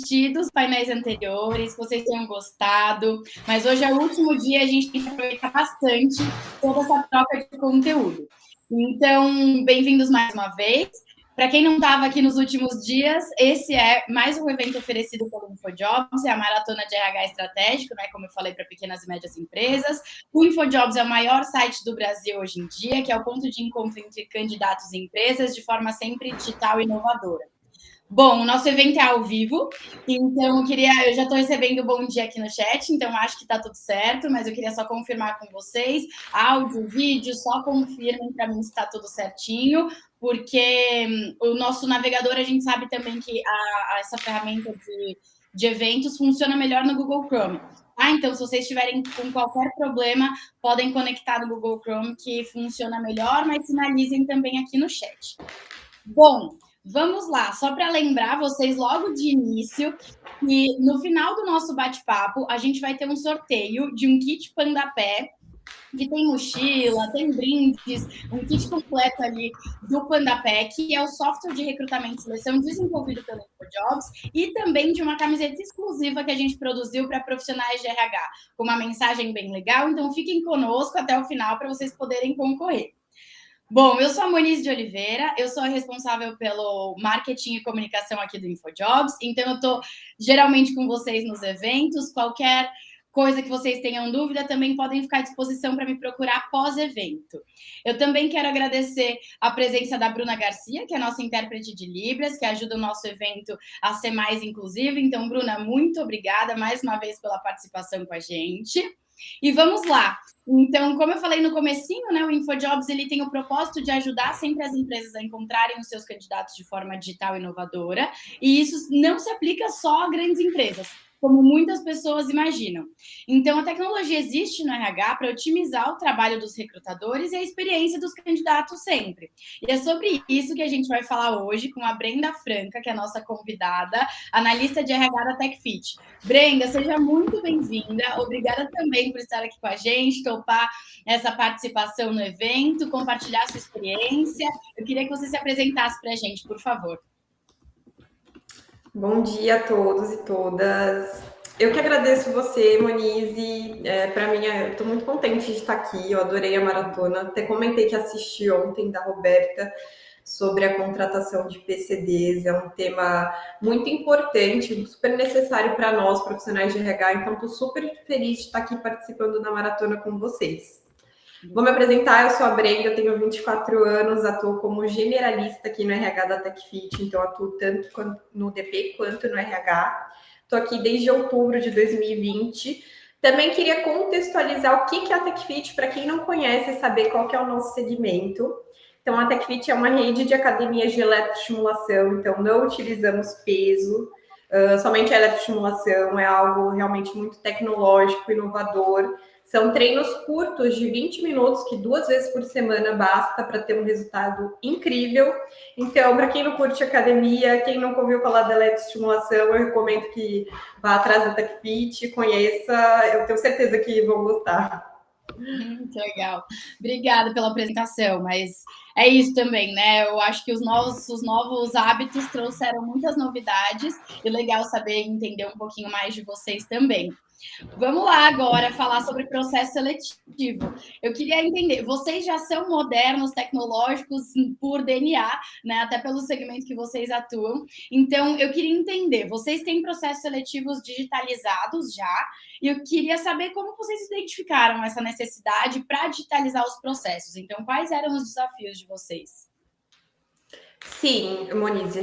assistido os painéis anteriores, que vocês tenham gostado, mas hoje é o último dia, a gente tem que aproveitar bastante toda essa troca de conteúdo. Então, bem-vindos mais uma vez. Para quem não estava aqui nos últimos dias, esse é mais um evento oferecido pelo InfoJobs, é a Maratona de RH Estratégico, né, como eu falei, para pequenas e médias empresas. O InfoJobs é o maior site do Brasil hoje em dia, que é o ponto de encontro entre candidatos e empresas, de forma sempre digital e inovadora. Bom, o nosso evento é ao vivo, então eu já estou recebendo bom dia aqui no chat, então acho que está tudo certo, mas eu queria só confirmar com vocês, áudio, vídeo, só confirmem para mim se está tudo certinho, porque o nosso navegador, a gente sabe também que essa ferramenta de eventos funciona melhor no Google Chrome. Então, se vocês estiverem com qualquer problema, podem conectar no Google Chrome, que funciona melhor, mas sinalizem também aqui no chat. Bom, vamos lá, só para lembrar vocês logo de início que no final do nosso bate-papo a gente vai ter um sorteio de um kit Pandapé, que tem mochila, tem brindes, um kit completo ali do Pandapé, que é o software de recrutamento e seleção desenvolvido pelo InfoJobs, e também de uma camiseta exclusiva que a gente produziu para profissionais de RH, com uma mensagem bem legal, então fiquem conosco até o final para vocês poderem concorrer. Bom, eu sou a Moniz de Oliveira, eu sou a responsável pelo marketing e comunicação aqui do InfoJobs, então eu estou geralmente com vocês nos eventos, qualquer coisa que vocês tenham dúvida, também podem ficar à disposição para me procurar pós-evento. Eu também quero agradecer a presença da Bruna Garcia, que é a nossa intérprete de Libras, que ajuda o nosso evento a ser mais inclusivo. Então, Bruna, muito obrigada mais uma vez pela participação com a gente. E vamos lá. Então, como eu falei no comecinho, né, o InfoJobs ele tem o propósito de ajudar sempre as empresas a encontrarem os seus candidatos de forma digital e inovadora, e isso não se aplica só a grandes empresas, como muitas pessoas imaginam. Então, a tecnologia existe no RH para otimizar o trabalho dos recrutadores e a experiência dos candidatos sempre. E é sobre isso que a gente vai falar hoje com a Brenda Franca, que é a nossa convidada, analista de RH da TechFit. Brenda, seja muito bem-vinda. Obrigada também por estar aqui com a gente, topar essa participação no evento, compartilhar sua experiência. Eu queria que você se apresentasse para a gente, por favor. Bom dia a todos e todas. Eu que agradeço você, Moniz. Para mim, eu estou muito contente de estar aqui. Eu adorei a maratona. Até comentei que assisti ontem da Roberta sobre a contratação de PCDs. É um tema muito importante, super necessário para nós, profissionais de RH. Então, estou super feliz de estar aqui participando da maratona com vocês. Vou me apresentar, eu sou a Brenda, eu tenho 24 anos, atuo como generalista aqui no RH da TechFit, então atuo tanto no DP quanto no RH. Estou aqui desde outubro de 2020. Também queria contextualizar o que é a TechFit, para quem não conhece, saber qual que é o nosso segmento. Então, a TechFit é uma rede de academias de eletroestimulação, então não utilizamos peso, somente a eletroestimulação, é algo realmente muito tecnológico, inovador. São treinos curtos de 20 minutos, que 2 vezes por semana basta para ter um resultado incrível. Então, para quem não curte academia, quem nunca ouviu falar da eletroestimulação, eu recomendo que vá atrás da TechFit, conheça, eu tenho certeza que vão gostar. Que legal. Obrigada pela apresentação, mas é isso também, né? Eu acho que os novos hábitos trouxeram muitas novidades e legal saber entender um pouquinho mais de vocês também. Vamos lá agora falar sobre processo seletivo. Eu queria entender, vocês já são modernos, tecnológicos por DNA, né? Até pelo segmento que vocês atuam. Então, eu queria entender, vocês têm processos seletivos digitalizados já? E eu queria saber como vocês identificaram essa necessidade para digitalizar os processos. Então, quais eram os desafios de vocês? Sim, Moniz,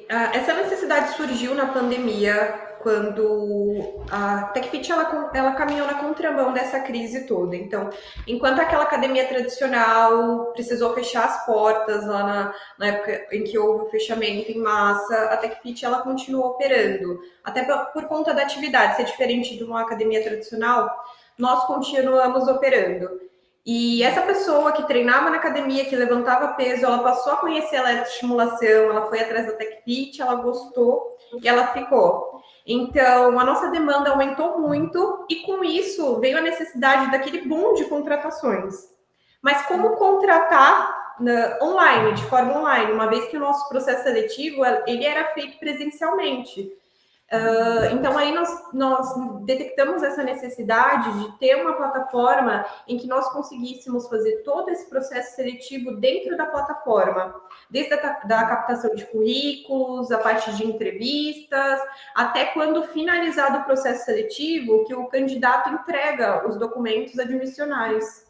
essa necessidade surgiu na pandemia, quando a TechFit ela caminhou na contramão dessa crise toda. Então, enquanto aquela academia tradicional precisou fechar as portas lá na época em que houve o fechamento em massa, a TechFit ela continuou operando, até por conta da atividade ser diferente de uma academia tradicional, nós continuamos operando. E essa pessoa que treinava na academia, que levantava peso, ela passou a conhecer a eletroestimulação, ela foi atrás da TechFit, ela gostou e ela ficou. Então, a nossa demanda aumentou muito e com isso veio a necessidade daquele boom de contratações. Mas como contratar online, de forma online, uma vez que o nosso processo seletivo ele era feito presencialmente. Então, aí nós detectamos essa necessidade de ter uma plataforma em que nós conseguíssemos fazer todo esse processo seletivo dentro da plataforma, desde da captação de currículos, a parte de entrevistas, até quando finalizado o processo seletivo, que o candidato entrega os documentos admissionais.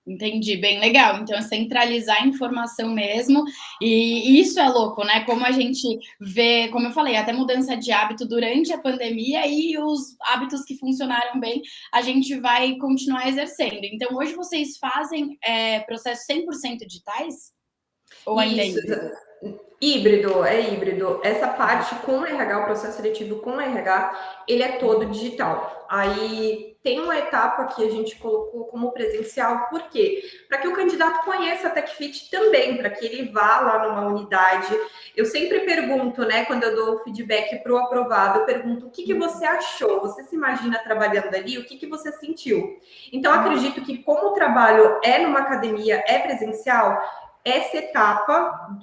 Entendi, bem legal. Então, é centralizar a informação mesmo, e isso é louco, né? Como a gente vê, como eu falei, até mudança de hábito durante a pandemia e os hábitos que funcionaram bem, a gente vai continuar exercendo. Então, hoje vocês fazem processos 100% digitais? Ou ainda é Isso, híbrido? é híbrido. Essa parte com o RH, o processo seletivo com o RH, ele é todo digital. Aí tem uma etapa que a gente colocou como presencial, por quê? Para que o candidato conheça a TechFit também, para que ele vá lá numa unidade. Eu sempre pergunto, né, quando eu dou o feedback para o aprovado, eu pergunto o que você achou? Você se imagina trabalhando ali? O que você sentiu? Então, acredito que como o trabalho é numa academia, é presencial, essa etapa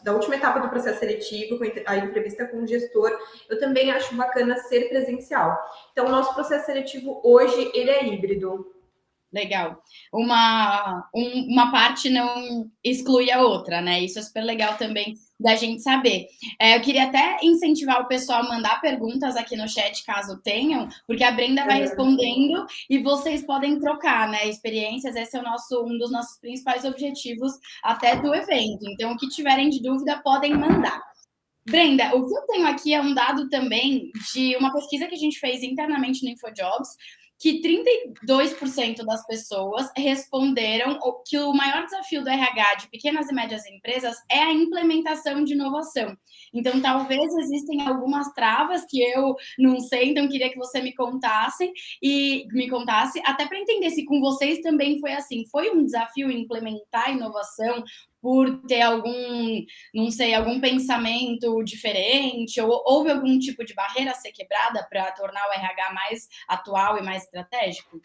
da última etapa do processo seletivo, com a entrevista com o gestor, eu também acho bacana ser presencial. Então, o nosso processo seletivo hoje, ele é híbrido. Legal. Uma parte não exclui a outra, né? Isso é super legal também da gente saber. Eu queria até incentivar o pessoal a mandar perguntas aqui no chat, caso tenham, porque a Brenda vai respondendo e vocês podem trocar, né? Experiências, esse é um dos nossos principais objetivos até do evento. Então, o que tiverem de dúvida, podem mandar. Brenda, o que eu tenho aqui é um dado também de uma pesquisa que a gente fez internamente no InfoJobs, que 32% das pessoas responderam que o maior desafio do RH de pequenas e médias empresas é a implementação de inovação. Então, talvez existem algumas travas que eu não sei, então queria que você me contasse, até para entender se com vocês também foi assim. Foi um desafio implementar a inovação por ter não sei, algum pensamento diferente, ou houve algum tipo de barreira a ser quebrada para tornar o RH mais atual e mais estratégico?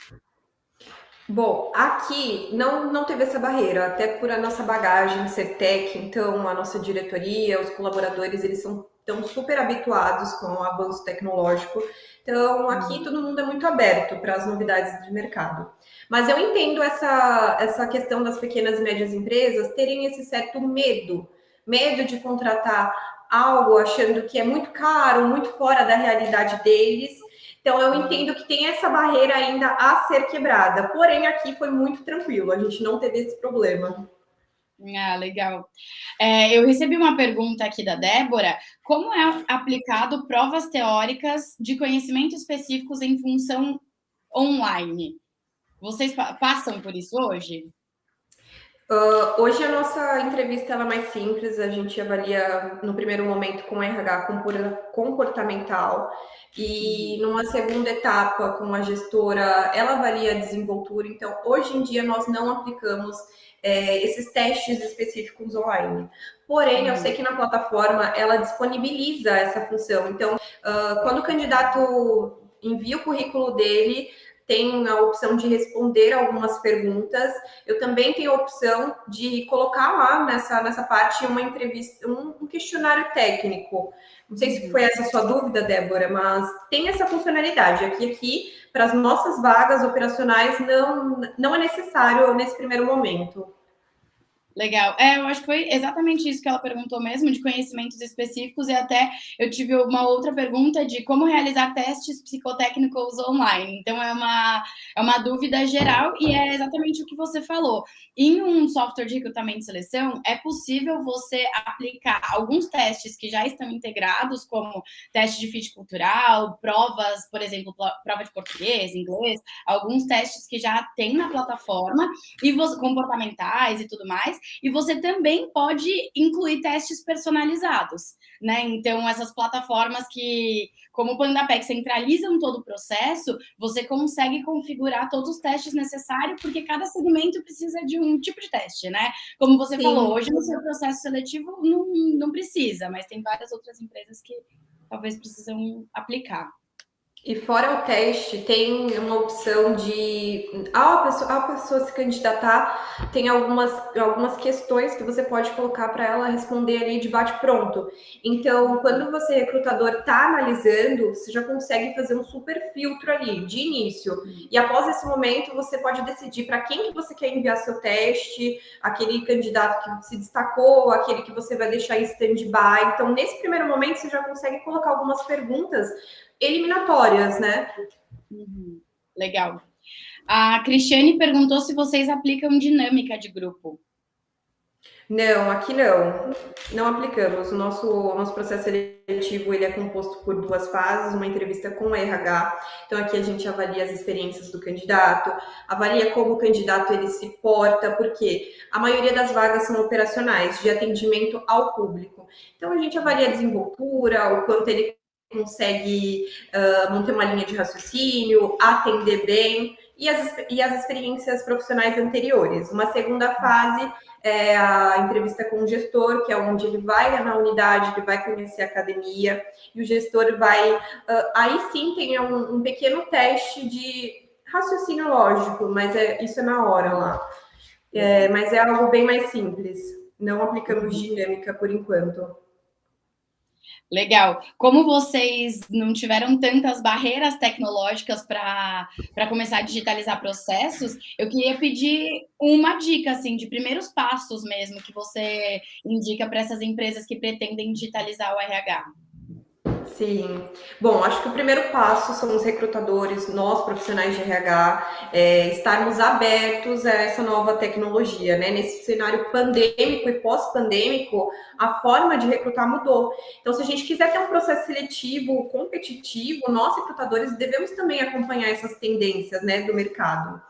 Bom, aqui não teve essa barreira, até por a nossa bagagem ser tech, então a nossa diretoria, os colaboradores, eles estão super habituados com o avanço tecnológico. Então, aqui todo mundo é muito aberto para as novidades de mercado. Mas eu entendo essa questão das pequenas e médias empresas terem esse certo medo de contratar algo achando que é muito caro, muito fora da realidade deles. Então, eu entendo que tem essa barreira ainda a ser quebrada. Porém, aqui foi muito tranquilo, a gente não teve esse problema. Ah, legal. Eu recebi uma pergunta aqui da Débora: como é aplicado provas teóricas de conhecimentos específicos em função online? Vocês passam por isso hoje? Hoje a nossa entrevista ela é mais simples, a gente avalia no primeiro momento com RH comportamental e numa segunda etapa com a gestora, ela avalia a desenvoltura. Então, hoje em dia nós não aplicamos esses testes específicos online. Porém, eu sei que na plataforma ela disponibiliza essa função. Então, quando o candidato envia o currículo dele, tem a opção de responder algumas perguntas. Eu também tenho a opção de colocar lá nessa parte uma entrevista, um questionário técnico. Não sei se foi essa a sua dúvida, Débora, mas tem essa funcionalidade. Aqui para as nossas vagas operacionais, não é necessário nesse primeiro momento. Legal. Eu acho que foi exatamente isso que ela perguntou mesmo, de conhecimentos específicos, e até eu tive uma outra pergunta de como realizar testes psicotécnicos online. Então, é uma dúvida geral e é exatamente o que você falou. Em um software de recrutamento e seleção, é possível você aplicar alguns testes que já estão integrados, como teste de fit cultural, provas, por exemplo, prova de português, inglês, alguns testes que já tem na plataforma, e comportamentais e tudo mais, e você também pode incluir testes personalizados, né? Então, essas plataformas que, como o PandaPEC, centralizam todo o processo, você consegue configurar todos os testes necessários, porque cada segmento precisa de um tipo de teste, né? Como você falou, hoje no seu processo seletivo não precisa, mas tem várias outras empresas que talvez precisam aplicar. E fora o teste, tem uma opção de, ao pessoa se candidatar, tem algumas questões que você pode colocar para ela responder ali de bate-pronto. Então, quando você, recrutador, está analisando, você já consegue fazer um super filtro ali, de início. E após esse momento, você pode decidir para quem que você quer enviar seu teste, aquele candidato que se destacou, aquele que você vai deixar em stand-by. Então, nesse primeiro momento, você já consegue colocar algumas perguntas eliminatórias, né? Legal. A Cristiane perguntou se vocês aplicam dinâmica de grupo. Não, aqui não. Não aplicamos. O nosso processo seletivo ele é composto por 2 fases, uma entrevista com o RH. Então, aqui a gente avalia as experiências do candidato, avalia como o candidato ele se porta, porque a maioria das vagas são operacionais, de atendimento ao público. Então, a gente avalia a desenvoltura, o quanto ele consegue manter uma linha de raciocínio, atender bem e as experiências profissionais anteriores. Uma segunda fase é a entrevista com o gestor, que é onde ele vai na unidade, ele vai conhecer a academia, e o gestor vai... aí sim tem um pequeno teste de raciocínio lógico, mas isso é na hora lá. Mas é algo bem mais simples. Não aplicamos dinâmica por enquanto. Legal. Como vocês não tiveram tantas barreiras tecnológicas para começar a digitalizar processos, eu queria pedir uma dica assim de primeiros passos mesmo que você indica para essas empresas que pretendem digitalizar o RH. Sim. Bom, acho que o primeiro passo são os recrutadores, nós profissionais de RH, estarmos abertos a essa nova tecnologia, né? Nesse cenário pandêmico e pós-pandêmico, a forma de recrutar mudou. Então, se a gente quiser ter um processo seletivo competitivo, nós recrutadores devemos também acompanhar essas tendências, né, do mercado.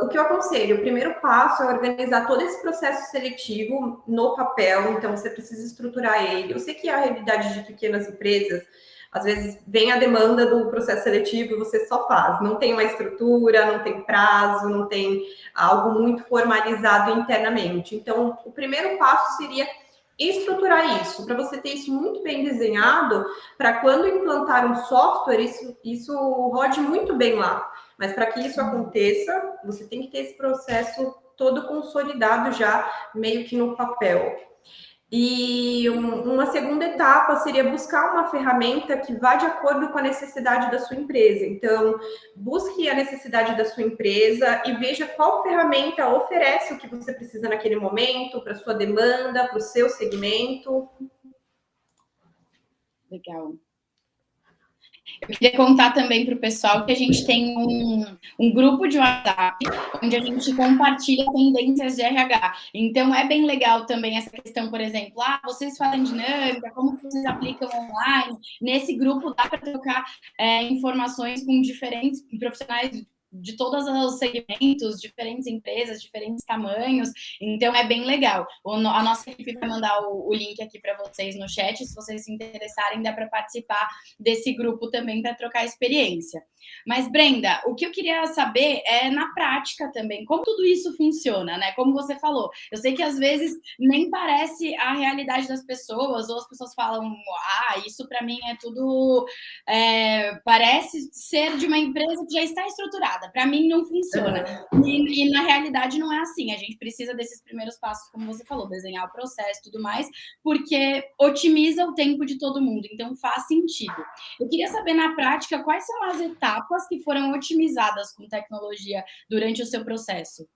O que eu aconselho? O primeiro passo é organizar todo esse processo seletivo no papel, então você precisa estruturar ele. Eu sei que a realidade de pequenas empresas, às vezes vem a demanda do processo seletivo e você só faz, não tem uma estrutura, não tem prazo, não tem algo muito formalizado internamente. Então, o primeiro passo seria estruturar isso, para você ter isso muito bem desenhado, para quando implantar um software, isso rode muito bem lá. Mas para que isso aconteça, você tem que ter esse processo todo consolidado já, meio que no papel. E uma segunda etapa seria buscar uma ferramenta que vá de acordo com a necessidade da sua empresa. Então, busque a necessidade da sua empresa e veja qual ferramenta oferece o que você precisa naquele momento, para a sua demanda, para o seu segmento. Legal. Eu queria contar também para o pessoal que a gente tem um grupo de WhatsApp onde a gente compartilha tendências de RH. Então, é bem legal também essa questão, por exemplo, vocês falam dinâmica, como vocês aplicam online. Nesse grupo dá para trocar informações com diferentes profissionais de todos os segmentos, diferentes empresas, diferentes tamanhos, então é bem legal. A nossa equipe vai mandar o link aqui para vocês no chat, se vocês se interessarem, dá para participar desse grupo também para trocar experiência. Mas, Brenda, o que eu queria saber é na prática também, como tudo isso funciona, né? Como você falou, eu sei que às vezes nem parece a realidade das pessoas, ou as pessoas falam, isso para mim é tudo, parece ser de uma empresa que já está estruturada, para mim não funciona. E na realidade não é assim, a gente precisa desses primeiros passos, como você falou, desenhar o processo e tudo mais, porque otimiza o tempo de todo mundo, então faz sentido. Eu queria saber na prática quais são as etapas que foram otimizadas com tecnologia durante o seu processo.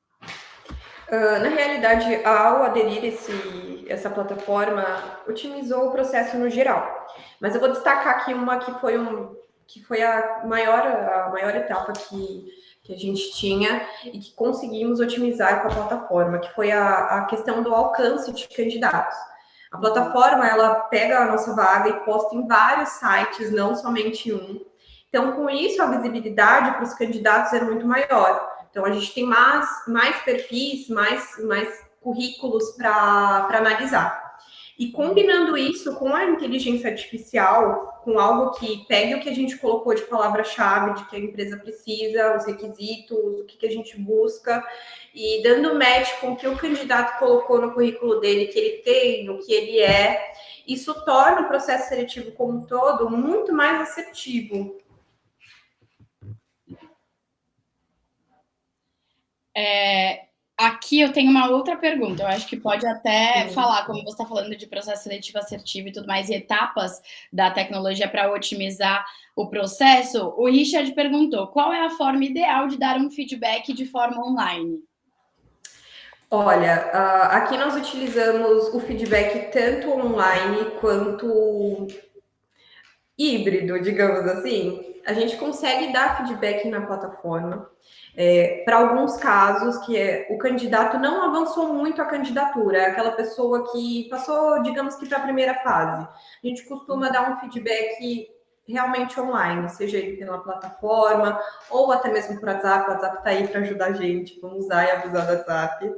Na realidade, ao aderir essa plataforma, otimizou o processo no geral. Mas eu vou destacar aqui uma que foi a maior etapa que a gente tinha e que conseguimos otimizar com a plataforma, que foi a questão do alcance de candidatos. A plataforma, ela pega a nossa vaga e posta em vários sites, não somente um. Então, com isso, a visibilidade para os candidatos é muito maior. Então, a gente tem mais perfis, mais currículos para analisar. E combinando isso com a inteligência artificial, com algo que pegue o que a gente colocou de palavra-chave, de que a empresa precisa, os requisitos, o que a gente busca, e dando match com o que o candidato colocou no currículo dele, que ele tem, o que ele é, isso torna o processo seletivo como um todo muito mais assertivo. Aqui eu tenho uma outra pergunta, eu acho que pode até falar, como você está falando de processo seletivo assertivo e tudo mais, e etapas da tecnologia para otimizar o processo. O Richard perguntou, qual é a forma ideal de dar um feedback de forma online? Olha, aqui nós utilizamos o feedback tanto online quanto híbrido, digamos assim. A gente consegue dar feedback na plataforma. Para alguns casos que o candidato não avançou muito a candidatura, é aquela pessoa que passou, digamos que para a primeira fase. A gente costuma dar um feedback realmente online, seja ele pela plataforma ou até mesmo por WhatsApp. O WhatsApp está aí para ajudar a gente, vamos usar e abusar do WhatsApp.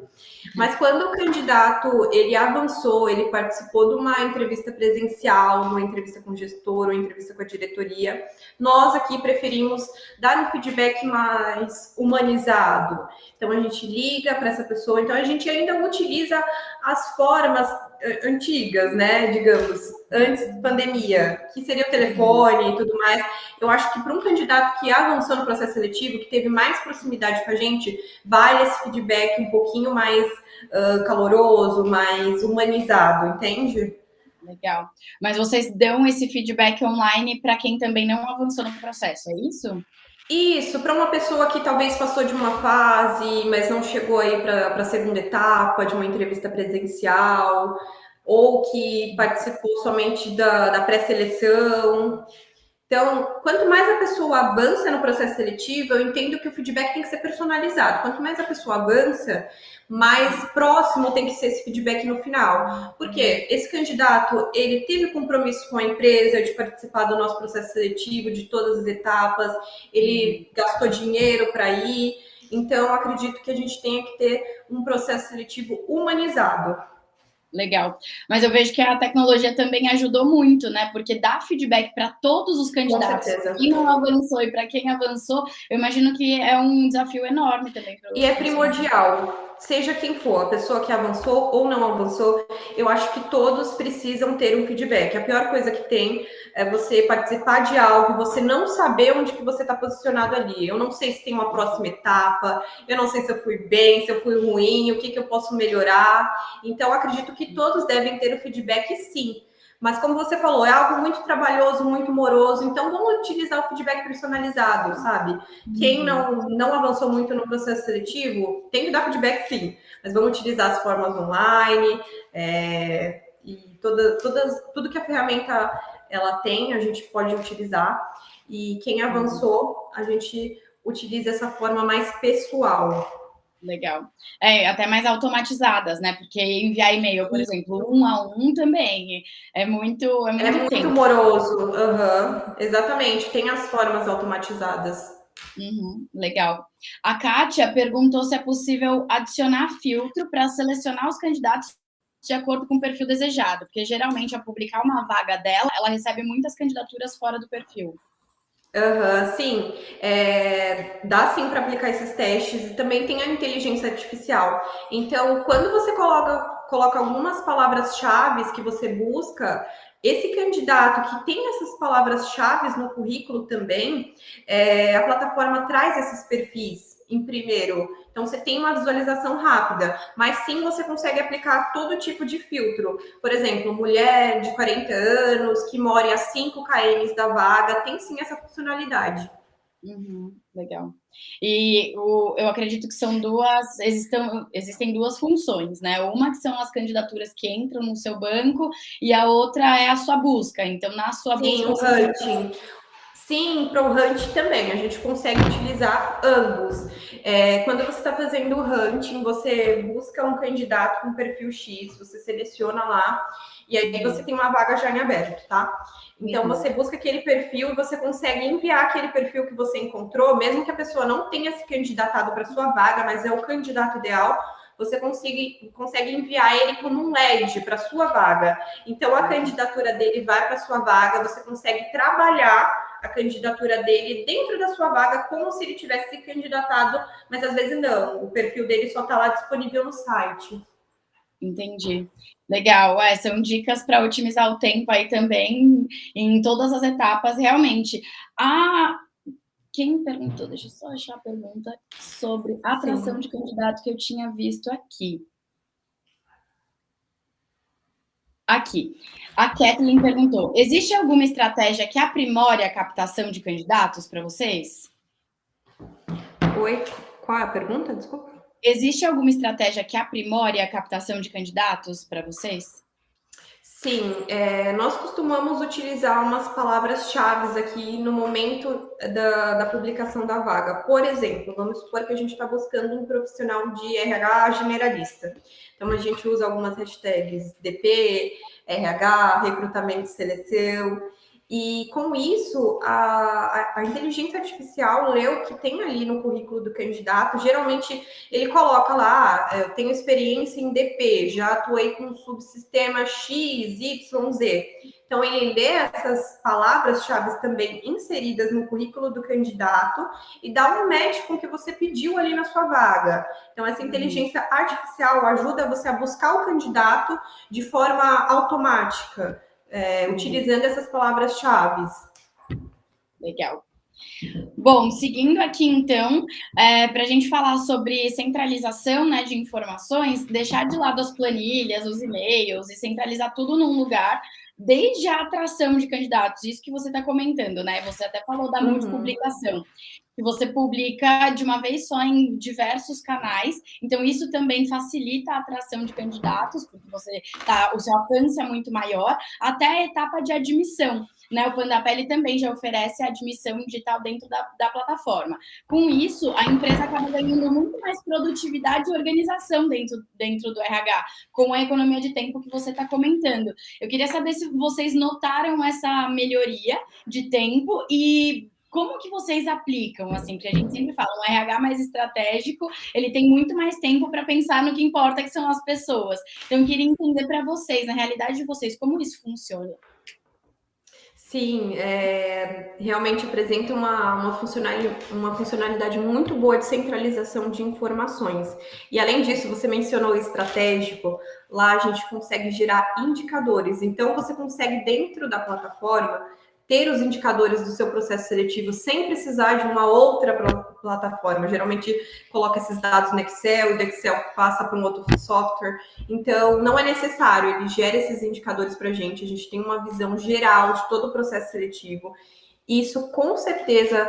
Mas quando o candidato ele avançou, ele participou de uma entrevista presencial, uma entrevista com o gestor, uma entrevista com a diretoria, nós aqui preferimos dar um feedback mais humanizado. Então a gente liga para essa pessoa, então a gente ainda utiliza as formas antigas, né? Digamos, antes da pandemia, que seria o telefone e tudo mais. Eu acho que para um candidato que avançou no processo seletivo, que teve mais proximidade com a gente, vale esse feedback um pouquinho mais caloroso, mais humanizado, entende? Legal. Mas vocês dão esse feedback online para quem também não avançou no processo, é isso? Isso, para uma pessoa que talvez passou de uma fase, mas não chegou aí para a segunda etapa de uma entrevista presencial, ou que participou somente da pré-seleção. Então, quanto mais a pessoa avança no processo seletivo, eu entendo que o feedback tem que ser personalizado. Quanto mais a pessoa avança, mais próximo tem que ser esse feedback no final. Porque esse candidato, ele teve compromisso com a empresa de participar do nosso processo seletivo, de todas as etapas, ele gastou dinheiro para ir. Então, acredito que a gente tenha que ter um processo seletivo humanizado. Legal. Mas eu vejo que a tecnologia também ajudou muito, né? Porque dá feedback para todos os candidatos. Com certeza. Quem não avançou e para quem avançou, eu imagino que é um desafio enorme também. E é primordial, seja quem for, a pessoa que avançou ou não avançou, eu acho que todos precisam ter um feedback. A pior coisa que tem é você participar de algo e você não saber onde que você está posicionado ali. Eu não sei se tem uma próxima etapa, eu não sei se eu fui bem, se eu fui ruim, o que eu posso melhorar. Então, acredito que todos devem ter o feedback, sim. Mas como você falou, é algo muito trabalhoso, muito moroso, então vamos utilizar o feedback personalizado, sabe? Quem não avançou muito no processo seletivo, tem que dar feedback sim, mas vamos utilizar as formas online, e tudo que a ferramenta ela tem, a gente pode utilizar, e quem avançou, a gente utiliza essa forma mais pessoal. Legal. Até mais automatizadas, né? Porque enviar e-mail, por exemplo, 1 a 1 também é muito tempo. Moroso. Uhum. Exatamente, tem as formas automatizadas. Legal. A Kátia perguntou se é possível adicionar filtro para selecionar os candidatos de acordo com o perfil desejado, porque geralmente ao publicar uma vaga dela, ela recebe muitas candidaturas fora do perfil. Sim, dá sim para aplicar esses testes e também tem a inteligência artificial. Então, quando você coloca algumas palavras-chave que você busca, esse candidato que tem essas palavras-chave no currículo também, a plataforma traz esses perfis em primeiro. Então, você tem uma visualização rápida, mas sim você consegue aplicar todo tipo de filtro. Por exemplo, mulher de 40 anos que mora a 5 km da vaga, tem sim essa funcionalidade. Legal. E eu acredito que são existem duas funções, né? Uma que são as candidaturas que entram no seu banco e a outra é a sua busca. Então, na sua Sim, busca... o hunting. Sim, para o Hunt também, a gente consegue utilizar ambos. Quando você está fazendo o hunting, você busca um candidato com perfil X, você seleciona lá, e aí você tem uma vaga já em aberto, tá? Então você busca aquele perfil e você consegue enviar aquele perfil que você encontrou, mesmo que a pessoa não tenha se candidatado para sua vaga, mas é o candidato ideal, você consegue enviar ele como um LED para sua vaga. Então a candidatura dele vai para sua vaga, você consegue trabalhar a candidatura dele dentro da sua vaga como se ele tivesse se candidatado, mas às vezes não, o perfil dele só está lá disponível no site. Entendi. Legal. São dicas para otimizar o tempo aí também em todas as etapas, realmente. Quem perguntou? Deixa eu só achar a pergunta sobre atração de candidato que eu tinha visto aqui. Aqui. A Kathleen perguntou: existe alguma estratégia que aprimore a captação de candidatos para vocês? Oi, qual é a pergunta? Desculpa. Existe alguma estratégia que aprimore a captação de candidatos para vocês? Sim, nós costumamos utilizar umas palavras-chave aqui no momento da publicação da vaga. Por exemplo, vamos supor que a gente está buscando um profissional de RH generalista. Então, a gente usa algumas hashtags DP, RH, recrutamento e seleção. E com isso, a inteligência artificial lê o que tem ali no currículo do candidato. Geralmente, ele coloca lá, eu tenho experiência em DP, já atuei com subsistema X, Y, Z. Então, ele lê essas palavras-chave também inseridas no currículo do candidato e dá um match com o que você pediu ali na sua vaga. Então, essa inteligência artificial ajuda você a buscar o candidato de forma automática, utilizando essas palavras-chave. Legal. Bom, seguindo aqui então, para a gente falar sobre centralização, né, de informações, deixar de lado as planilhas, os e-mails e centralizar tudo num lugar, desde a atração de candidatos, isso que você está comentando, né? Você até falou da multipublicação, que você publica de uma vez só em diversos canais, então isso também facilita a atração de candidatos, porque o seu alcance é muito maior, até a etapa de admissão. Né, o Pandapelli também já oferece a admissão digital dentro da plataforma. Com isso, a empresa acaba ganhando muito mais produtividade e organização dentro do RH, com a economia de tempo que você está comentando. Eu queria saber se vocês notaram essa melhoria de tempo e como que vocês aplicam, assim, porque a gente sempre fala, um RH mais estratégico, ele tem muito mais tempo para pensar no que importa, que são as pessoas. Então, eu queria entender para vocês, na realidade de vocês, como isso funciona. Sim, realmente apresenta uma funcionalidade muito boa de centralização de informações. E além disso, você mencionou o estratégico, lá a gente consegue gerar indicadores. Então, você consegue, dentro da plataforma, ter os indicadores do seu processo seletivo sem precisar de uma outra plataforma. Geralmente coloca esses dados no Excel, e do Excel passa para um outro software. Então, não é necessário, ele gera esses indicadores para a gente tem uma visão geral de todo o processo seletivo. Isso, com certeza,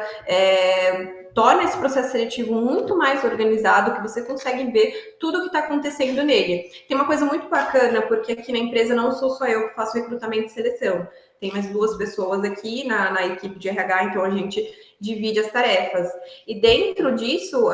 torna esse processo seletivo muito mais organizado, que você consegue ver tudo o que está acontecendo nele. Tem uma coisa muito bacana, porque aqui na empresa não sou só eu que faço recrutamento e seleção. Tem mais 2 pessoas aqui na equipe de RH, então a gente divide as tarefas. E dentro disso,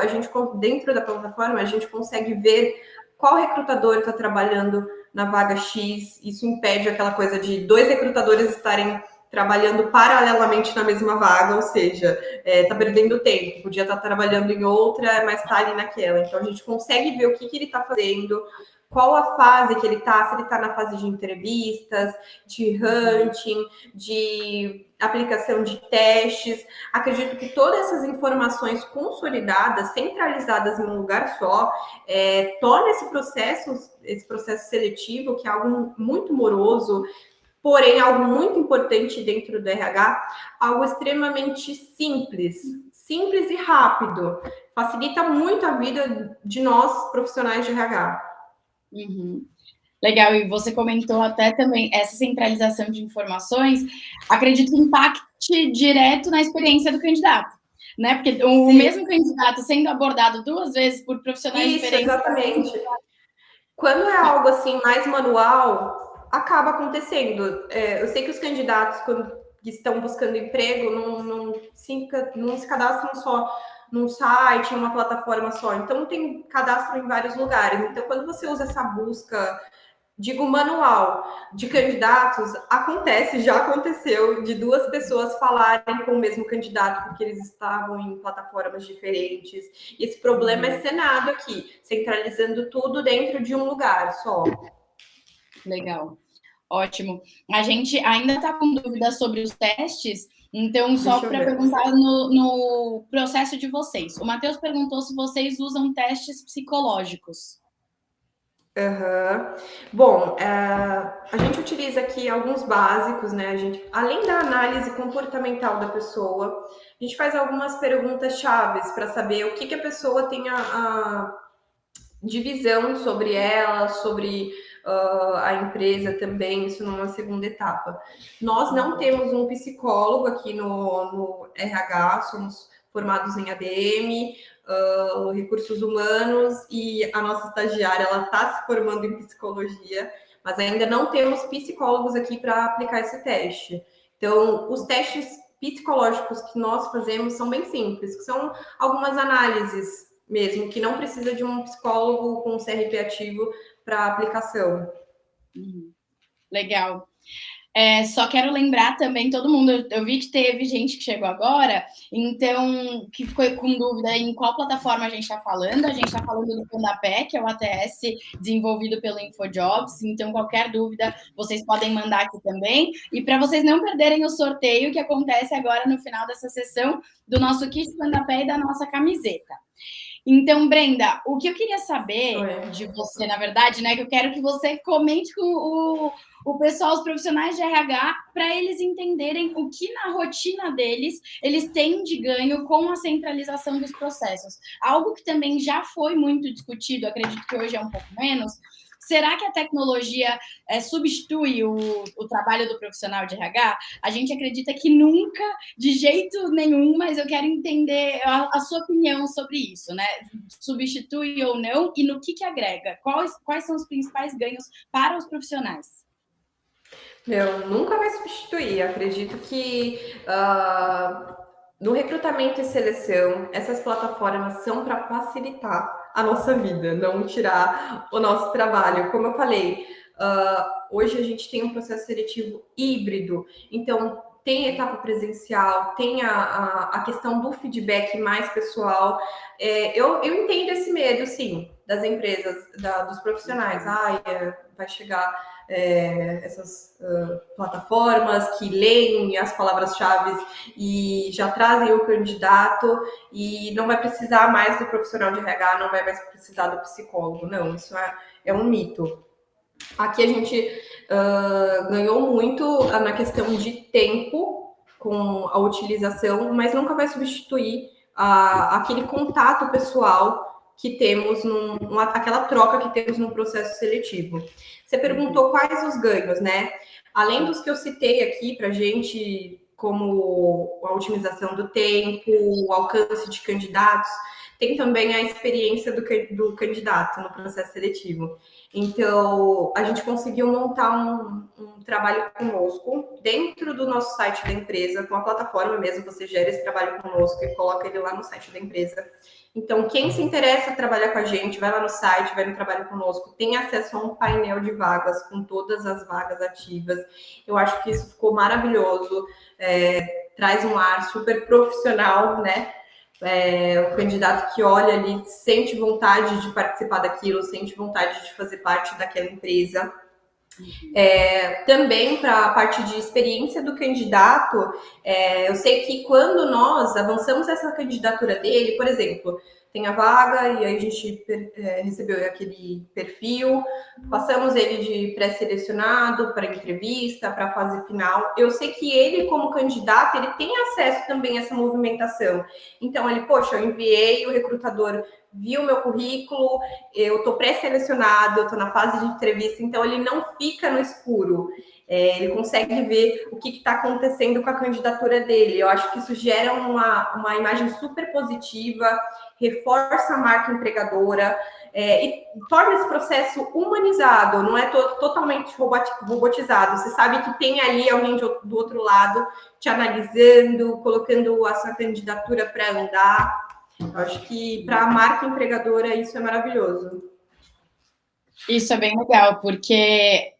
dentro da plataforma, a gente consegue ver qual recrutador está trabalhando na vaga X. Isso impede aquela coisa de 2 recrutadores estarem trabalhando paralelamente na mesma vaga, ou seja, está perdendo tempo, podia estar trabalhando em outra, mas está ali naquela. Então, a gente consegue ver o que ele está fazendo, qual a fase que ele está, se ele está na fase de entrevistas, de hunting, de aplicação de testes. Acredito que todas essas informações consolidadas, centralizadas em um lugar só, torna esse processo seletivo, que é algo muito moroso, porém algo muito importante dentro do RH, algo extremamente simples e rápido. Facilita muito a vida de nós, profissionais de RH. Legal, e você comentou até também essa centralização de informações, acredito que impacte direto na experiência do candidato, né? Porque o mesmo candidato sendo abordado 2 vezes por profissionais diferentes. Exatamente. Quando é algo assim mais manual, acaba acontecendo. Eu sei que os candidatos, quando estão buscando emprego, não se cadastram só num site, em uma plataforma só. Então, tem cadastro em vários lugares. Então, quando você usa essa busca, digo manual, de candidatos, já aconteceu de 2 pessoas falarem com o mesmo candidato porque eles estavam em plataformas diferentes. E esse problema é sanado aqui, centralizando tudo dentro de um lugar só. Legal, ótimo. A gente ainda está com dúvidas sobre os testes, então só para perguntar no processo de vocês. O Matheus perguntou se vocês usam testes psicológicos. Aham. Bom, a gente utiliza aqui alguns básicos, né? Além da análise comportamental da pessoa, a gente faz algumas perguntas chaves para saber o que a pessoa tem de visão sobre ela, sobre a empresa também, isso numa segunda etapa. Nós não temos um psicólogo aqui no RH, somos formados em ADM, recursos humanos, e a nossa estagiária ela está se formando em psicologia, mas ainda não temos psicólogos aqui para aplicar esse teste. Então, os testes psicológicos que nós fazemos são bem simples, que são algumas análises mesmo, que não precisa de um psicólogo com CRP ativo para aplicação. Legal. Só quero lembrar também, todo mundo, eu vi que teve gente que chegou agora, então, que ficou com dúvida em qual plataforma a gente está falando. A gente está falando do Fundapé, que é o ATS desenvolvido pelo InfoJobs, então qualquer dúvida vocês podem mandar aqui também. E para vocês não perderem o sorteio que acontece agora no final dessa sessão do nosso kit Fundapé e da nossa camiseta. Então, Brenda, o que eu queria saber de você, na verdade, né, que eu quero que você comente com o pessoal, os profissionais de RH, para eles entenderem o que na rotina deles eles têm de ganho com a centralização dos processos. Algo que também já foi muito discutido, acredito que hoje é um pouco menos. Será que a tecnologia substitui o trabalho do profissional de RH? A gente acredita que nunca, de jeito nenhum, mas eu quero entender a sua opinião sobre isso, né? Substitui ou não, e no que agrega? Quais são os principais ganhos para os profissionais? Não, nunca vai substituir. Acredito que no recrutamento e seleção, essas plataformas são para facilitar a nossa vida, não tirar o nosso trabalho. Como eu falei, hoje a gente tem um processo seletivo híbrido, então tem etapa presencial, tem a questão do feedback mais pessoal. Eu entendo esse medo, sim, das empresas, dos profissionais. Vai chegar essas plataformas que leem as palavras-chave e já trazem o candidato e não vai precisar mais do profissional de RH, não vai mais precisar do psicólogo. Não, isso é um mito. Aqui a gente ganhou muito na questão de tempo com a utilização, mas nunca vai substituir aquele contato pessoal que temos, aquela troca que temos no processo seletivo. Você perguntou quais os ganhos, né? Além dos que eu citei aqui para a gente, como a otimização do tempo, o alcance de candidatos, tem também a experiência do candidato no processo seletivo. Então, a gente conseguiu montar um trabalho conosco dentro do nosso site da empresa, com a plataforma mesmo, você gera esse trabalho conosco e coloca ele lá no site da empresa. Então, quem se interessa em trabalhar com a gente, vai lá no site, vai no trabalho conosco, tem acesso a um painel de vagas com todas as vagas ativas. Eu acho que isso ficou maravilhoso, traz um ar super profissional, né? O candidato que olha ali sente vontade de participar daquilo, sente vontade de fazer parte daquela empresa. Também para a parte de experiência do candidato, eu sei que quando nós avançamos essa candidatura dele, por exemplo, tem a vaga e aí a gente recebeu aquele perfil, passamos ele de pré-selecionado para entrevista, para a fase final. Eu sei que ele, como candidato, ele tem acesso também a essa movimentação. Então, eu enviei, o recrutador viu meu currículo, eu estou pré-selecionado, eu estou na fase de entrevista, então ele não fica no escuro. Ele consegue ver o que está acontecendo com a candidatura dele. Eu acho que isso gera uma imagem super positiva, reforça a marca empregadora e torna esse processo humanizado, não é totalmente robotizado. Você sabe que tem ali alguém do outro lado te analisando, colocando a sua candidatura para andar. Eu acho que para a marca empregadora isso é maravilhoso. Isso é bem legal, porque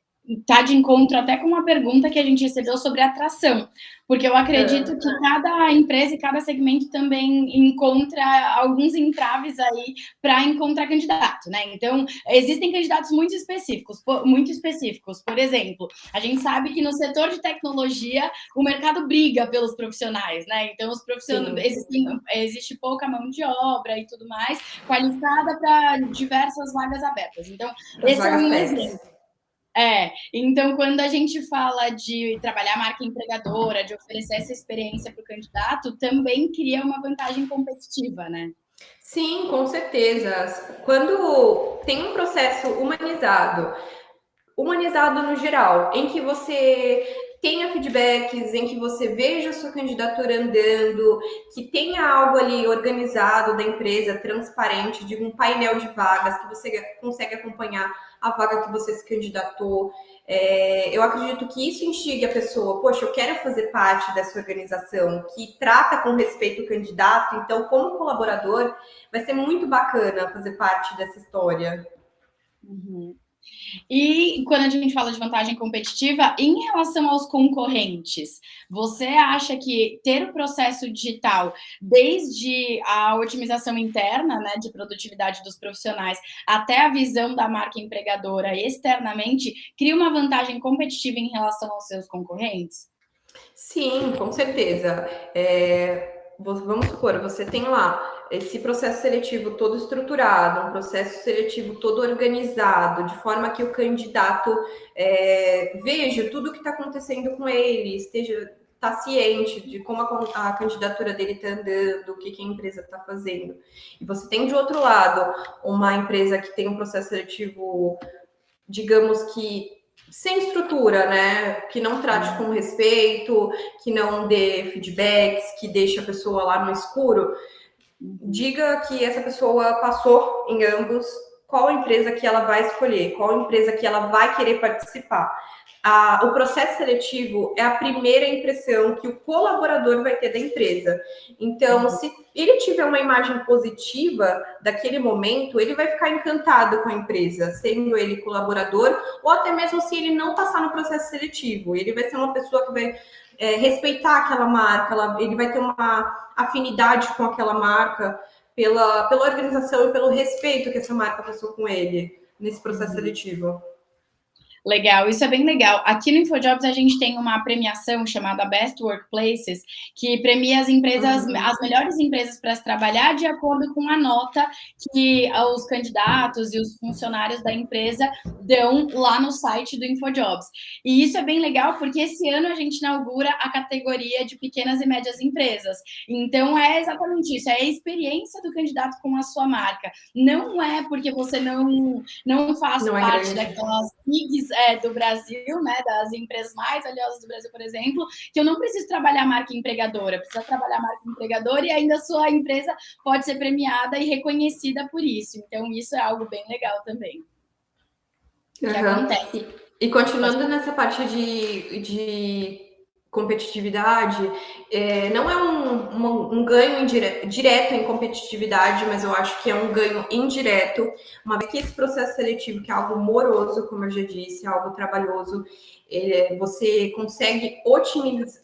tá de encontro até com uma pergunta que a gente recebeu sobre atração, porque eu acredito que cada empresa e cada segmento também encontra alguns entraves aí para encontrar candidato, né? Então, existem candidatos muito específicos. Por exemplo, a gente sabe que no setor de tecnologia o mercado briga pelos profissionais, né? Então, os profissionais existe pouca mão de obra e tudo mais, qualificada para diversas vagas abertas. Então, esse é um exemplo. Então quando a gente fala de trabalhar a marca empregadora, de oferecer essa experiência para o candidato, também cria uma vantagem competitiva, né? Sim, com certeza. Quando tem um processo humanizado no geral, em que você tenha feedbacks, em que você veja a sua candidatura andando, que tenha algo ali organizado da empresa, transparente, de um painel de vagas, que você consegue acompanhar a vaga que você se candidatou. Eu acredito que isso instigue a pessoa, poxa, eu quero fazer parte dessa organização que trata com respeito o candidato, então, como colaborador, vai ser muito bacana fazer parte dessa história. Uhum. E quando a gente fala de vantagem competitiva, em relação aos concorrentes, você acha que ter o processo digital, desde a otimização interna, né, de produtividade dos profissionais, até a visão da marca empregadora externamente, cria uma vantagem competitiva em relação aos seus concorrentes? Sim, com certeza. Vamos supor, você tem lá esse processo seletivo todo estruturado, um processo seletivo todo organizado, de forma que o candidato veja tudo o que está acontecendo com ele, está ciente de como a candidatura dele está andando, o que a empresa está fazendo. E você tem, de outro lado, uma empresa que tem um processo seletivo, digamos que sem estrutura, né? Que não trate com respeito, que não dê feedbacks, que deixe a pessoa lá no escuro. Diga que essa pessoa passou em ambos, qual empresa que ela vai escolher, qual empresa que ela vai querer participar. O processo seletivo é a primeira impressão que o colaborador vai ter da empresa. Então, se ele tiver uma imagem positiva daquele momento, ele vai ficar encantado com a empresa, sendo ele colaborador, ou até mesmo se ele não passar no processo seletivo. Ele vai ser uma pessoa que vai respeitar aquela marca, ele vai ter uma afinidade com aquela marca pela organização e pelo respeito que essa marca passou com ele nesse processo seletivo. Legal, isso é bem legal. Aqui no InfoJobs a gente tem uma premiação chamada Best Workplaces, que premia as empresas, as melhores empresas para se trabalhar de acordo com a nota que os candidatos e os funcionários da empresa dão lá no site do InfoJobs. E isso é bem legal porque esse ano a gente inaugura a categoria de pequenas e médias empresas. Então é exatamente isso, é a experiência do candidato com a sua marca. Não é porque você não faz parte daquelas bigs do Brasil, né, das empresas mais valiosas do Brasil, por exemplo, que eu não preciso trabalhar a marca empregadora, precisa trabalhar a marca empregadora e ainda a sua empresa pode ser premiada e reconhecida por isso. Então, isso é algo bem legal também. Que acontece. E continuando nessa parte de competitividade, não é um ganho direto em competitividade, mas eu acho que é um ganho indireto, uma vez que esse processo seletivo, que é algo moroso, como eu já disse, é algo trabalhoso, você consegue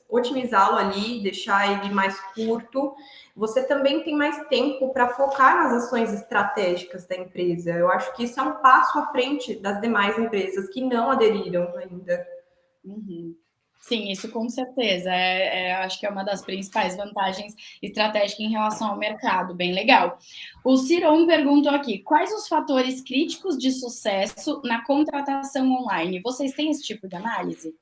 otimizá-lo ali, deixar ele mais curto, você também tem mais tempo para focar nas ações estratégicas da empresa. Eu acho que isso é um passo à frente das demais empresas que não aderiram ainda. Uhum. Sim, isso com certeza. Acho que é uma das principais vantagens estratégicas em relação ao mercado. Bem legal. O Ciron perguntou aqui: quais os fatores críticos de sucesso na contratação online? Vocês têm esse tipo de análise?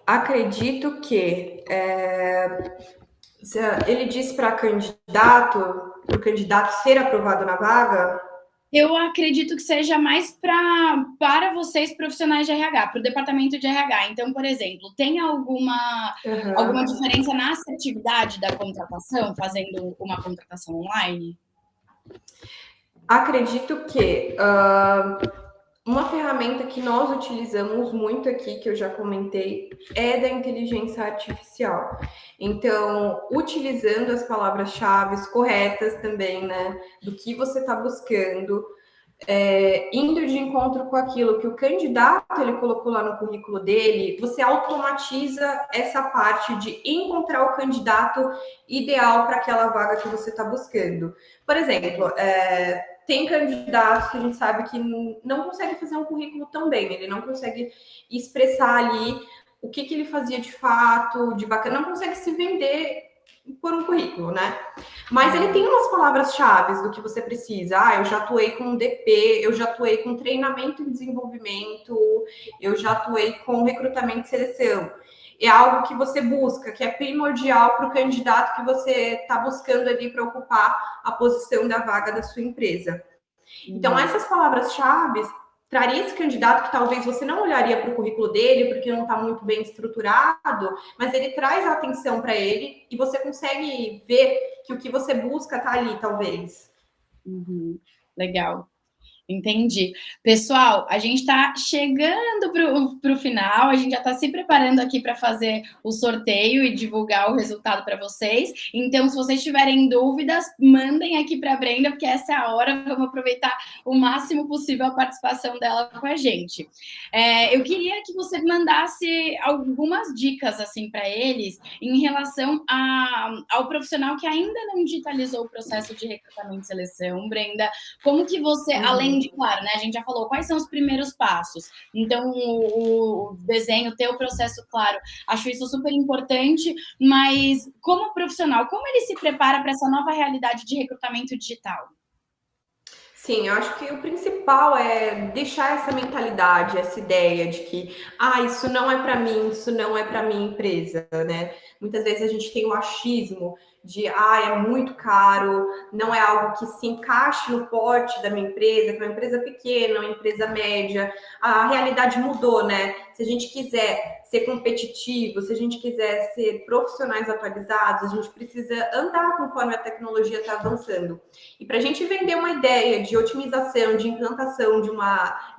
Acredito que ele disse para o candidato ser aprovado na vaga. Eu acredito que seja mais para vocês, profissionais de RH, para o departamento de RH. Então, por exemplo, tem alguma diferença na assertividade da contratação, fazendo uma contratação online? Acredito que uma ferramenta que nós utilizamos muito aqui, que eu já comentei, é da inteligência artificial. Então, utilizando as palavras-chave corretas também, né, do que você está buscando, indo de encontro com aquilo que o candidato ele colocou lá no currículo dele, você automatiza essa parte de encontrar o candidato ideal para aquela vaga que você está buscando. Por exemplo, tem candidatos que a gente sabe que não consegue fazer um currículo tão bem, ele não consegue expressar ali o que ele fazia de fato, de bacana, não consegue se vender por um currículo, né? Mas ele tem umas palavras-chave do que você precisa. Ah, eu já atuei com DP, eu já atuei com treinamento e desenvolvimento, eu já atuei com recrutamento e seleção. É algo que você busca, que é primordial para o candidato que você está buscando ali para ocupar a posição da vaga da sua empresa. Então, essas palavras-chave traria esse candidato que talvez você não olharia para o currículo dele, porque não está muito bem estruturado, mas ele traz a atenção para ele e você consegue ver que o que você busca está ali, talvez. Legal. Entendi. Pessoal, a gente está chegando para o final, a gente já está se preparando aqui para fazer o sorteio e divulgar o resultado para vocês. Então, se vocês tiverem dúvidas, mandem aqui para a Brenda, porque essa é a hora, vamos aproveitar o máximo possível a participação dela com a gente. Eu queria que você mandasse algumas dicas assim para eles em relação ao profissional que ainda não digitalizou o processo de recrutamento e seleção, Brenda. Como que você, além de, claro, né, a gente já falou quais são os primeiros passos. Então, o desenho, ter o processo claro, acho isso super importante, mas como profissional, como ele se prepara para essa nova realidade de recrutamento digital? Sim, eu acho que o principal é deixar essa mentalidade, essa ideia de que, isso não é para mim, isso não é para minha empresa, né? Muitas vezes a gente tem o achismo de, é muito caro, não é algo que se encaixe no porte da minha empresa, que é uma empresa pequena, uma empresa média. A realidade mudou, né? Se a gente quiser ser competitivo, se a gente quiser ser profissionais atualizados, a gente precisa andar conforme a tecnologia está avançando. E para a gente vender uma ideia de otimização, de implantação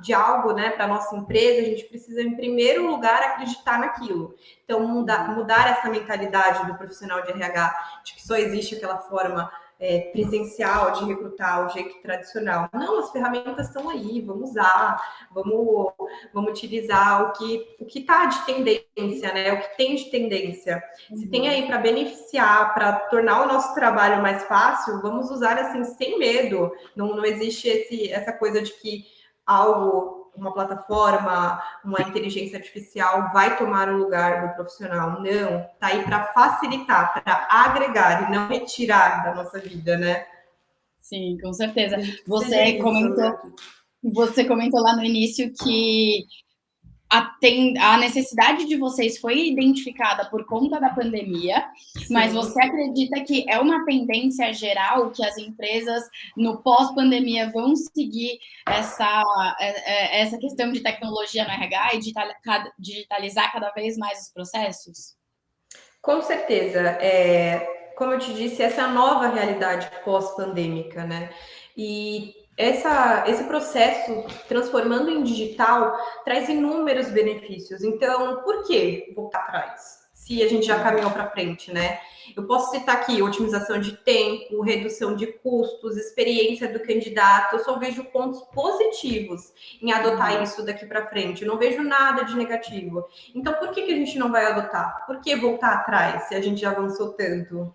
de algo, né, para a nossa empresa, a gente precisa, em primeiro lugar, acreditar naquilo. Então, mudar essa mentalidade do profissional de RH, de que só existe aquela forma presencial de recrutar, o jeito tradicional. Não, as ferramentas estão aí, vamos usar, vamos utilizar o que está de tendência, né? O que tem de tendência. Se tem aí para beneficiar, para tornar o nosso trabalho mais fácil, vamos usar assim sem medo. Não existe essa coisa de que uma plataforma, uma inteligência artificial vai tomar o lugar do profissional. Não, tá aí para facilitar, para agregar e não retirar da nossa vida, né? Sim, com certeza. Você comentou lá no início que a necessidade de vocês foi identificada por conta da pandemia, sim, mas você acredita que é uma tendência geral que as empresas no pós-pandemia vão seguir essa questão de tecnologia no RH e digitalizar cada vez mais os processos? Com certeza. Como eu te disse, essa é a nova realidade pós-pandêmica, né? E esse processo, transformando em digital, traz inúmeros benefícios. Então, por que voltar atrás? Se a gente já caminhou para frente, né? Eu posso citar aqui otimização de tempo, redução de custos, experiência do candidato. Eu só vejo pontos positivos em adotar isso daqui para frente. Eu não vejo nada de negativo. Então, por que a gente não vai adotar? Por que voltar atrás se a gente já avançou tanto?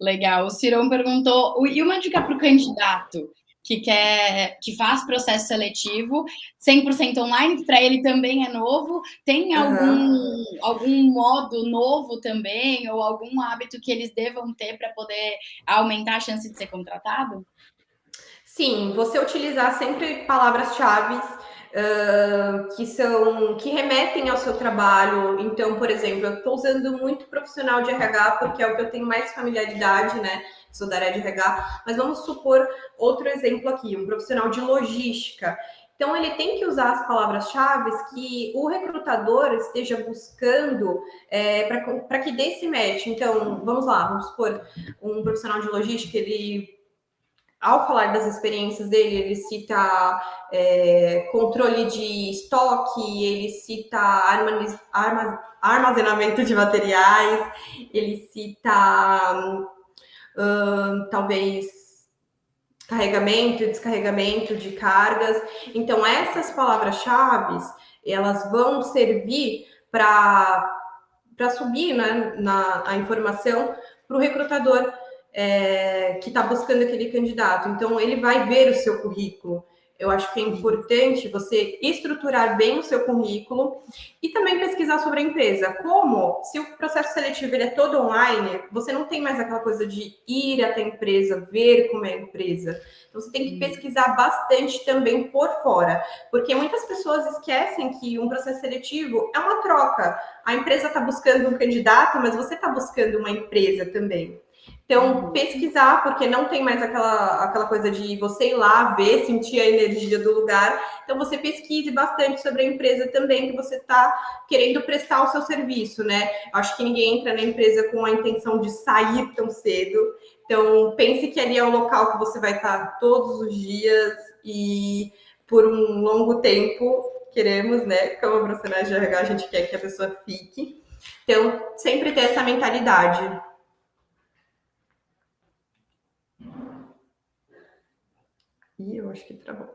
Legal. O Cirão perguntou, e uma dica para o candidato que faz processo seletivo 100% online, que para ele também é novo, tem algum modo novo também, ou algum hábito que eles devam ter para poder aumentar a chance de ser contratado? Sim, você utilizar sempre palavras-chave que remetem ao seu trabalho. Então, por exemplo, eu estou usando muito profissional de RH porque é o que eu tenho mais familiaridade, né? Sou da área de RH, mas vamos supor outro exemplo aqui, um profissional de logística. Então, ele tem que usar as palavras-chave que o recrutador esteja buscando para que dê esse match. Então, vamos supor, um profissional de logística, ao falar das experiências dele, ele cita controle de estoque, ele cita armazenamento de materiais, ele cita talvez carregamento e descarregamento de cargas. Então, essas palavras-chave, elas vão servir para subir, né, a informação para o recrutador que está buscando aquele candidato. Então, ele vai ver o seu currículo. Eu acho que é importante você estruturar bem o seu currículo e também pesquisar sobre a empresa. Como, se o processo seletivo ele é todo online, você não tem mais aquela coisa de ir até a empresa, ver como é a empresa. Então, você tem que pesquisar bastante também por fora, porque muitas pessoas esquecem que um processo seletivo é uma troca. A empresa está buscando um candidato, mas você está buscando uma empresa também. Então, pesquisar, porque não tem mais aquela coisa de você ir lá, ver, sentir a energia do lugar. Então, você pesquise bastante sobre a empresa também que você está querendo prestar o seu serviço, né? Acho que ninguém entra na empresa com a intenção de sair tão cedo. Então, pense que ali é o local que você vai estar todos os dias e por um longo tempo, queremos, né? Como profissionais de RH, a gente quer que a pessoa fique. Então, sempre ter essa mentalidade. E eu acho que travou.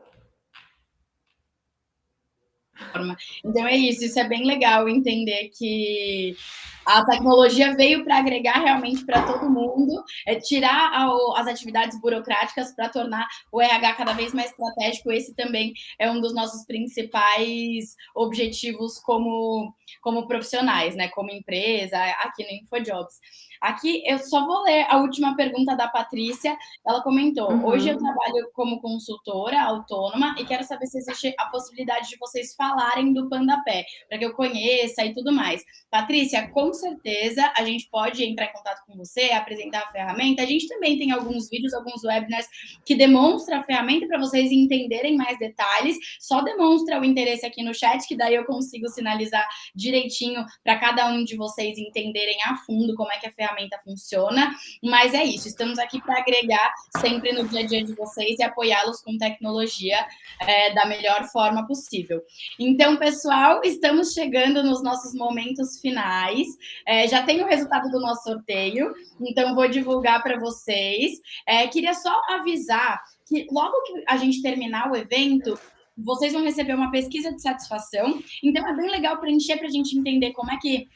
Então é isso é bem legal entender que a tecnologia veio para agregar realmente para todo mundo, tirar as atividades burocráticas para tornar o RH cada vez mais estratégico. Esse também é um dos nossos principais objetivos como profissionais, né? Como empresa, aqui no InfoJobs. Aqui eu só vou ler a última pergunta da Patrícia. Ela comentou: hoje eu trabalho como consultora autônoma e quero saber se existe a possibilidade de vocês falarem do PandaPé, para que eu conheça e tudo mais. Patrícia, com certeza a gente pode entrar em contato com você, apresentar a ferramenta. A gente também tem alguns vídeos, alguns webinars que demonstram a ferramenta para vocês entenderem mais detalhes. Só demonstra o interesse aqui no chat, que daí eu consigo sinalizar direitinho para cada um de vocês entenderem a fundo como é que a ferramenta funciona. Mas é isso, estamos aqui para agregar sempre no dia a dia de vocês e apoiá-los com tecnologia da melhor forma possível. Então, pessoal, estamos chegando nos nossos momentos finais. Já tem o resultado do nosso sorteio, então vou divulgar para vocês. Queria só avisar que logo que a gente terminar o evento, vocês vão receber uma pesquisa de satisfação. Então, é bem legal preencher para a gente entender como é que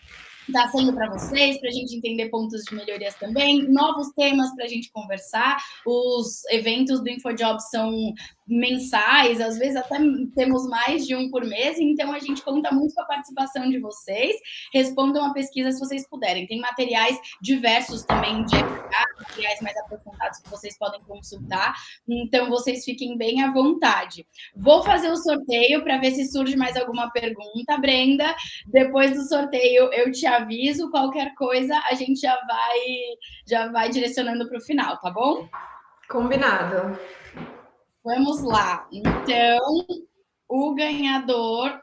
está sendo para vocês, para a gente entender pontos de melhorias também, novos temas para a gente conversar. Os eventos do InfoJobs são mensais, às vezes até temos mais de um por mês, então a gente conta muito com a participação de vocês. Respondam a pesquisa se vocês puderem. Tem materiais diversos também de RH, materiais mais aprofundados que vocês podem consultar, então vocês fiquem bem à vontade. Vou fazer o sorteio para ver se surge mais alguma pergunta, Brenda. Depois do sorteio eu te aviso, qualquer coisa a gente já vai direcionando para o final, tá bom? Combinado. Vamos lá. Então, o ganhador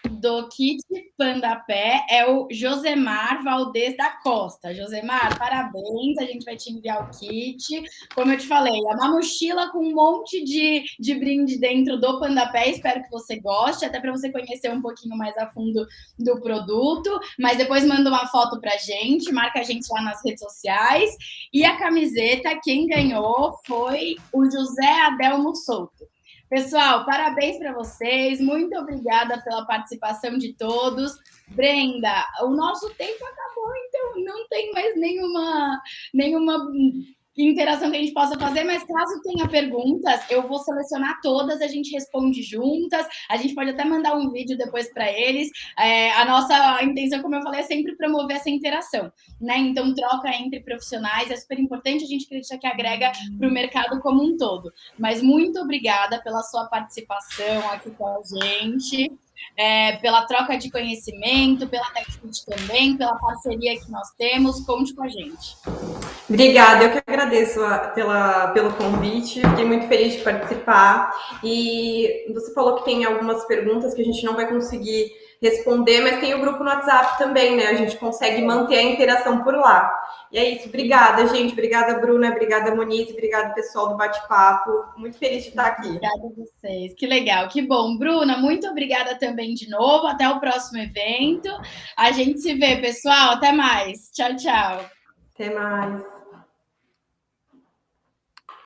do kit PandaPé é o Josemar Valdez da Costa. Josemar, parabéns, a gente vai te enviar o kit. Como eu te falei, é uma mochila com um monte de brinde dentro do PandaPé, espero que você goste, até para você conhecer um pouquinho mais a fundo do produto, mas depois manda uma foto pra gente, marca a gente lá nas redes sociais. E a camiseta, quem ganhou foi o José Adelmo Souto. Pessoal, parabéns para vocês, muito obrigada pela participação de todos. Brenda, o nosso tempo acabou, então não tem mais nenhuma interação que a gente possa fazer, mas caso tenha perguntas, eu vou selecionar todas, a gente responde juntas, a gente pode até mandar um vídeo depois para eles. A nossa intenção, como eu falei, é sempre promover essa interação, né? Então, troca entre profissionais é super importante, a gente acredita que agrega para o mercado como um todo. Mas muito obrigada pela sua participação aqui com a gente. Pela troca de conhecimento, pela TechFit também, pela parceria que nós temos, conte com a gente. Obrigada, eu que agradeço pelo convite, fiquei muito feliz de participar. E você falou que tem algumas perguntas que a gente não vai conseguir responder, mas tem o grupo no WhatsApp também, né? A gente consegue manter a interação por lá. E é isso, obrigada, gente. Obrigada, Bruna, obrigada, Moniz, obrigada, pessoal do Bate-Papo. Muito feliz de estar aqui. Obrigada a vocês, que legal, que bom. Bruna, muito obrigada também de novo. Até o próximo evento. A gente se vê, pessoal. Até mais. Tchau, tchau. Até mais.